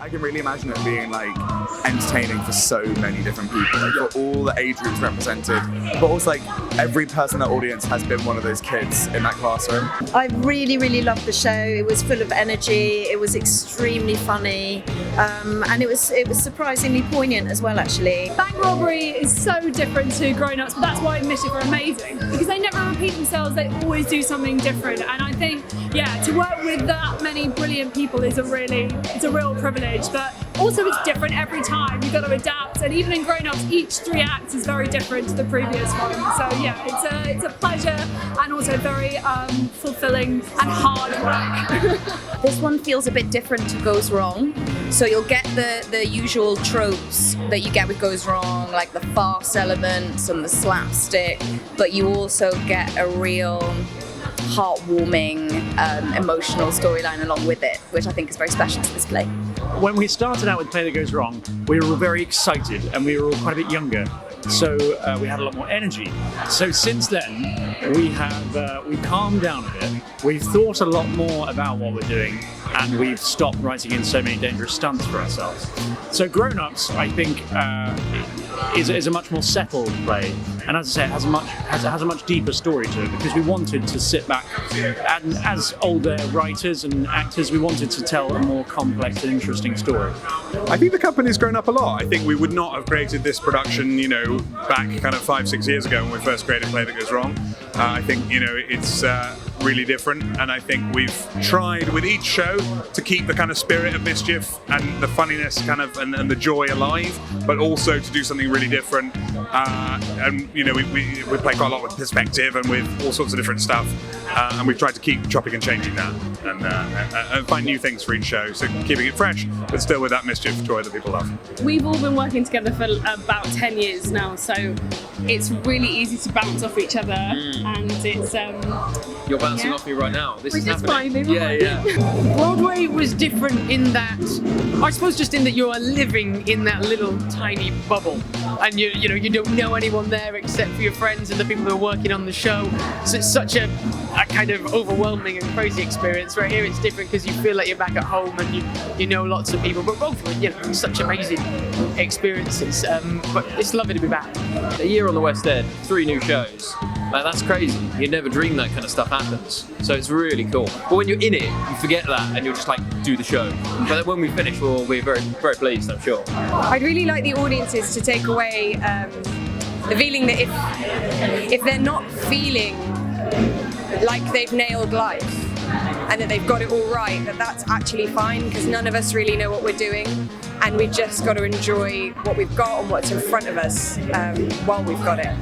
I can really imagine it being like entertaining for so many different people, like for all the age groups represented, but also like every person in that audience has been one of those kids in that classroom. I really, really loved the show. It was full of energy. It was extremely funny, and it was surprisingly poignant as well, actually. Bank Robbery is so different to Groan Ups, but that's why Mischief are amazing, because they never repeat themselves. They always do something different, and I think, yeah, to work with that many brilliant people is it's a real privilege. But also it's different every time. You've got to adapt, and even in Groan Ups, each 3 acts is very different to the previous one. So yeah, it's a pleasure and also very fulfilling and hard work. This one feels a bit different to Goes Wrong. So you'll get the usual tropes that you get with Goes Wrong, like the farce elements and the slapstick, but you also get a real heartwarming, emotional storyline along with it, which I think is very special to this play. When we started out with Play That Goes Wrong, we were all very excited and we were all quite a bit younger, so we had a lot more energy. So since then, we've calmed down a bit. We've thought a lot more about what we're doing, and we've stopped writing in so many dangerous stunts for ourselves. So Grown Ups, I think, is a much more settled play, and as I say, it has a much deeper story to it, because we wanted to sit back, and as older writers and actors, we wanted to tell a more complex and interesting story. I think the company's grown up a lot. I think we would not have created this production, back kind of 5-6 years ago when we first created Play That Goes Wrong. I think, it's really different, and I think we've tried with each show to keep the kind of spirit of Mischief and the funniness kind of and the joy alive, but also to do something really different. And we play quite a lot with perspective and with all sorts of different stuff, and we've tried to keep chopping and changing that and find new things for each show, so keeping it fresh but still with that Mischief joy that people love. We've all been working together for about 10 years now, so it's really easy to bounce off each other, and it's You're bouncing off me right now. This is happening. Fine, yeah. Broadway was different in that, I suppose, just in that you are living in that little tiny bubble, and you don't know anyone there except for your friends and the people who are working on the show. So it's such a kind of overwhelming and crazy experience. Right here, it's different because you feel like you're back at home and you know lots of people. But both of them, such amazing experiences. But it's lovely to be back. A year on the West End, 3 new shows. Like, that's crazy. You'd never dream that kind of stuff happens. So it's really cool. But when you're in it, you forget that and you'll just do the show. But when we finish, we'll be very, very pleased, I'm sure. I'd really like the audiences to take away the feeling that if they're not feeling like they've nailed life and that they've got it all right, that's actually fine, because none of us really know what we're doing, and we've just got to enjoy what we've got and what's in front of us while we've got it.